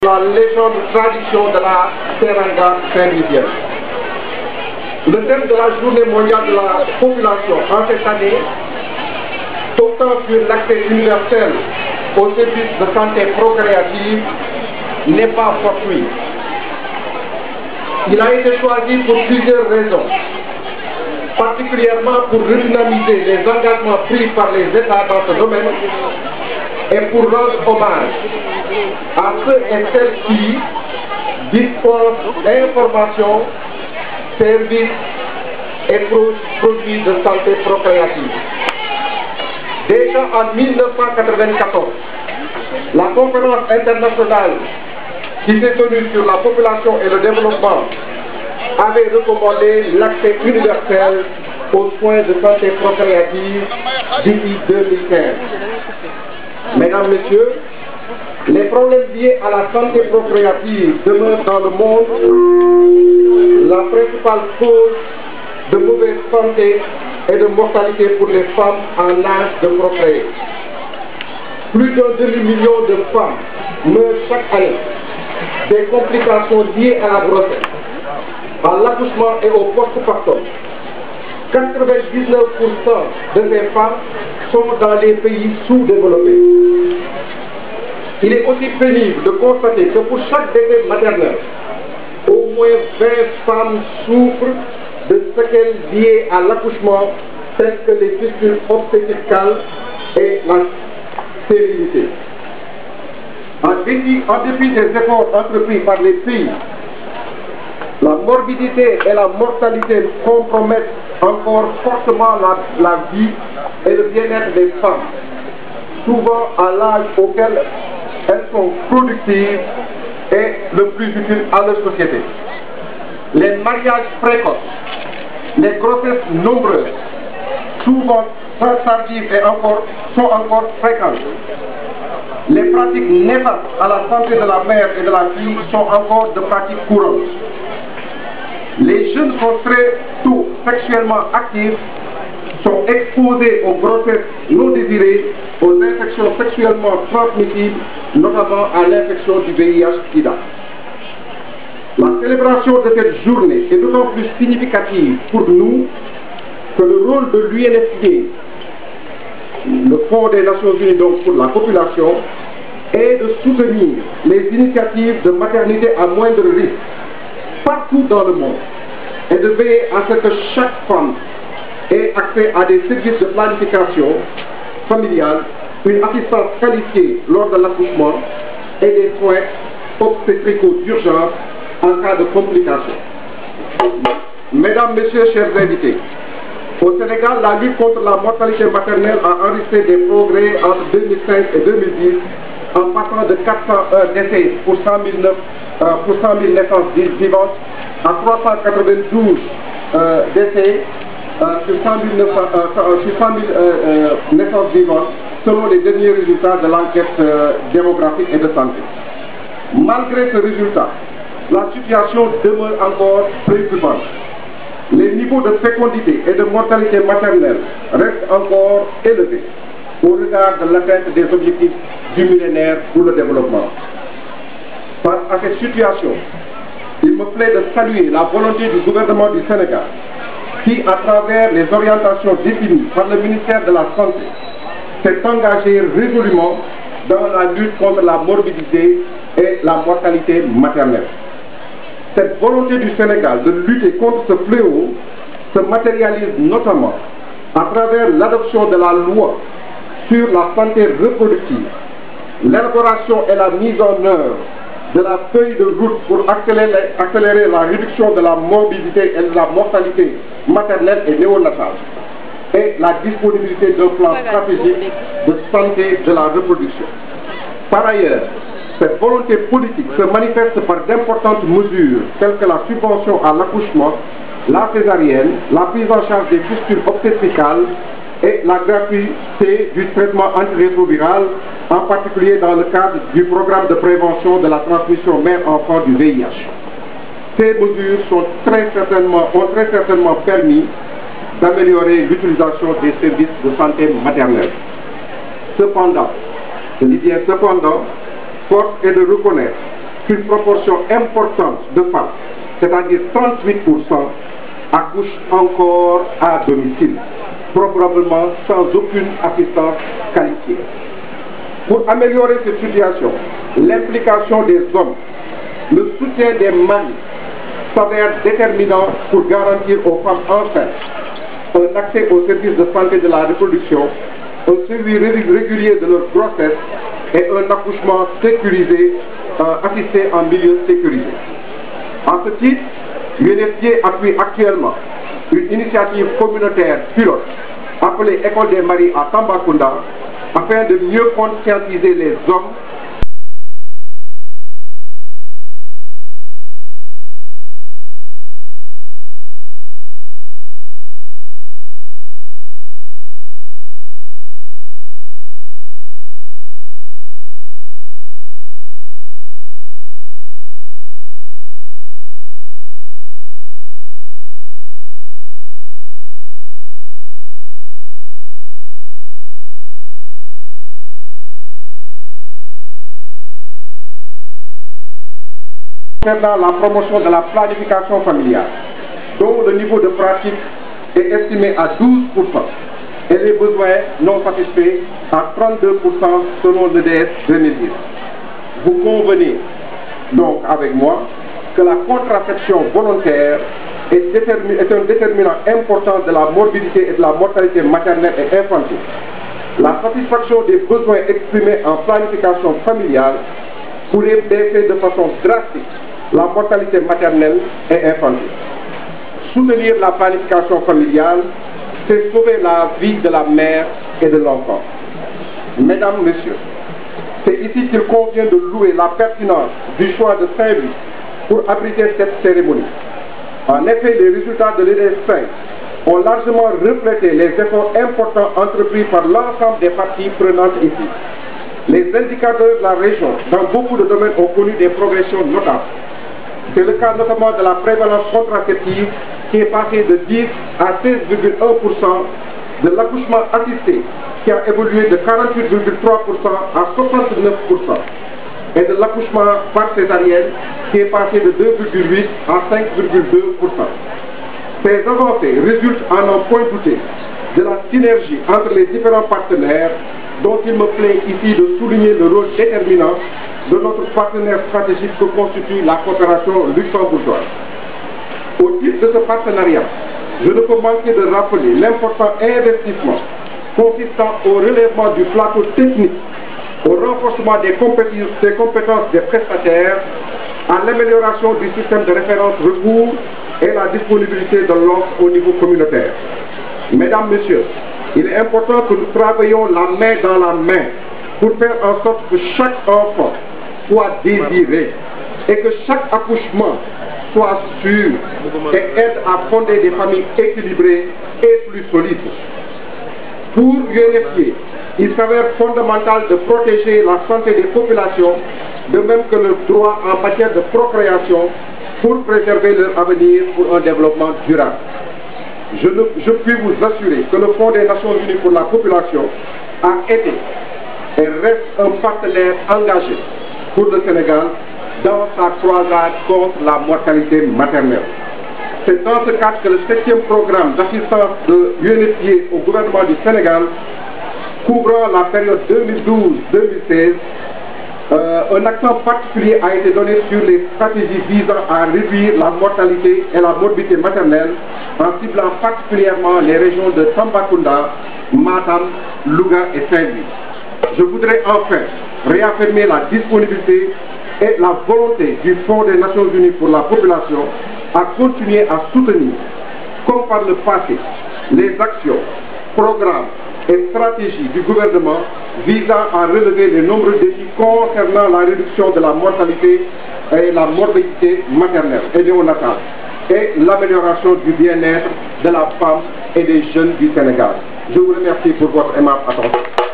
La légende tradition de la Teranga saint-livienne. Le thème de la journée mondiale de la population en cette année, portant sur l'accès universel aux services de santé procréative, n'est pas fortuit. Il a été choisi pour plusieurs raisons, particulièrement pour redynamiser les engagements pris par les États dans ce domaine et pour rendre hommage à ceux et celles qui dispensent d'informations, services et produits de santé procréative. Déjà en 1994, la conférence internationale qui s'est tenue sur la population et le développement avait recommandé l'accès universel aux soins de santé procréative d'ici 2015. Mesdames, Messieurs, les problèmes liés à la santé procréative demeurent dans le monde la principale cause de mauvaise santé et de mortalité pour les femmes en âge de procréer. Plus d'un demi-million de femmes meurent chaque année des complications liées à la grossesse, à l'accouchement et au postpartum. 99% de ces femmes sont dans les pays sous-développés. Il est aussi pénible de constater que pour chaque décès maternel, au moins 20 femmes souffrent de séquelles liées à l'accouchement, telles que les fistules obstétricales et la stérilité. En dépit des efforts entrepris par les pays, la morbidité et la mortalité compromettent encore fortement la vie et le bien-être des femmes, souvent à l'âge auquel elles sont productives et le plus utile à leur société. Les mariages précoces, les grossesses nombreuses, souvent tardives et sont encore fréquentes. Les pratiques néfastes à la santé de la mère et de la fille sont encore de pratiques courantes. Les jeunes sont très tôt sexuellement actifs, sont exposés aux grossesses non désirées, aux infections sexuellement transmissibles, notamment à l'infection du VIH-Sida. La célébration de cette journée est d'autant plus significative pour nous que le rôle de l'UNFPA, le Fonds des Nations Unies donc pour la population, est de soutenir les initiatives de maternité à moindre risque partout dans le monde et de veiller à ce que chaque femme ait accès à des services de planification familiale, une assistance qualifiée lors de l'accouchement et des soins obstétricaux d'urgence en cas de complications. Mesdames, Messieurs, chers invités, au Sénégal, la lutte contre la mortalité maternelle a enregistré des progrès entre 2005 et 2010 en partant de 401 décès pour 100 000 naissances vivantes à 392 décès sur 100 000 naissances vivantes selon les derniers résultats de l'enquête démographique et de santé. Malgré ce résultat, la situation demeure encore préoccupante. Les niveaux de fécondité et de mortalité maternelle restent encore élevés au regard de l'atteinte des objectifs du millénaire pour le développement. Face à cette situation, il me plaît de saluer la volonté du gouvernement du Sénégal qui, à travers les orientations définies par le ministère de la Santé, s'est engagé résolument dans la lutte contre la morbidité et la mortalité maternelle. Cette volonté du Sénégal de lutter contre ce fléau se matérialise notamment à travers l'adoption de la loi sur la santé reproductive, l'élaboration et la mise en œuvre de la feuille de route pour accélérer la réduction de la morbidité et de la mortalité maternelle et néonatale, et la disponibilité d'un plan stratégique de santé de la reproduction. Par ailleurs, cette volonté politique se manifeste par d'importantes mesures telles que la subvention à l'accouchement, la césarienne, la prise en charge des fistules obstétricales et la gratuité du traitement antirétroviral, en particulier dans le cadre du programme de prévention de la transmission mère-enfant du VIH. Ces mesures ont très certainement permis d'améliorer l'utilisation des services de santé maternelle. Cependant, je dis bien cependant, force est de reconnaître qu'une proportion importante de femmes, c'est-à-dire 38%, accouchent encore à domicile, probablement sans aucune assistance qualifiée. Pour améliorer cette situation, l'implication des hommes, le soutien des maris s'avère déterminant pour garantir aux femmes enceintes un accès aux services de santé de la reproduction, un suivi régulier de leur grossesse et un accouchement sécurisé, assisté en milieu sécurisé. À ce titre, l'UNFPA appuie actuellement une initiative communautaire pilote appelée École des maris à Tambacounda afin de mieux conscientiser les hommes concernant la promotion de la planification familiale, dont le niveau de pratique est estimé à 12% et les besoins non satisfaits à 32% selon l'EDS 2010. Vous convenez donc avec moi que la contraception volontaire est un déterminant important de la morbidité et de la mortalité maternelle et infantile. La satisfaction des besoins exprimés en planification familiale pourrait baisser de façon drastique la mortalité maternelle et infantile. Soutenir la planification familiale, c'est sauver la vie de la mère et de l'enfant. Mesdames, Messieurs, c'est ici qu'il convient de louer la pertinence du choix de Saint-Louis pour abriter cette cérémonie. En effet, les résultats de l'EDS 5 ont largement reflété les efforts importants entrepris par l'ensemble des parties prenantes ici. Les indicateurs de la région dans beaucoup de domaines ont connu des progressions notables. C'est le cas notamment de la prévalence contraceptive qui est passée de 10 à 16,1%, de l'accouchement assisté qui a évolué de 48,3% à 69%, et de l'accouchement par césarienne qui est passé de 2,8 à 5,2%. Ces avancées résultent à n'en point douter de la synergie entre les différents partenaires dont il me plaît ici de souligner le rôle déterminant de notre partenaire stratégique que constitue la coopération luxembourgeoise. Au titre de ce partenariat, je ne peux manquer de rappeler l'important investissement consistant au relèvement du plateau technique, au renforcement des compétences des prestataires, à l'amélioration du système de référence recours et la disponibilité de l'offre au niveau communautaire. Mesdames, Messieurs, il est important que nous travaillions la main dans la main pour faire en sorte que chaque enfant soit désiré et que chaque accouchement soit sûr et aide à fonder des familles équilibrées et plus solides. Pour l'UNFPA, il s'avère fondamental de protéger la santé des populations, de même que le droit en matière de procréation pour préserver leur avenir pour un développement durable. Je puis vous assurer que le Fonds des Nations Unies pour la population a été et reste un partenaire engagé pour le Sénégal dans sa croisade contre la mortalité maternelle. C'est dans ce cadre que le 7e programme d'assistance de l'UNFPA au gouvernement du Sénégal, couvrant la période 2012-2016, un accent particulier a été donné sur les stratégies visant à réduire la mortalité et la morbidité maternelle en ciblant particulièrement les régions de Tambacounda, Matam, Louga et Saint-Louis. Je voudrais enfin réaffirmer la disponibilité et la volonté du Fonds des Nations Unies pour la population à continuer à soutenir, comme par le passé, les actions, programmes et stratégies du gouvernement visant à relever les nombreux défis concernant la réduction de la mortalité et la morbidité maternelle et néonatale et l'amélioration du bien-être de la femme et des jeunes du Sénégal. Je vous remercie pour votre aimable attention.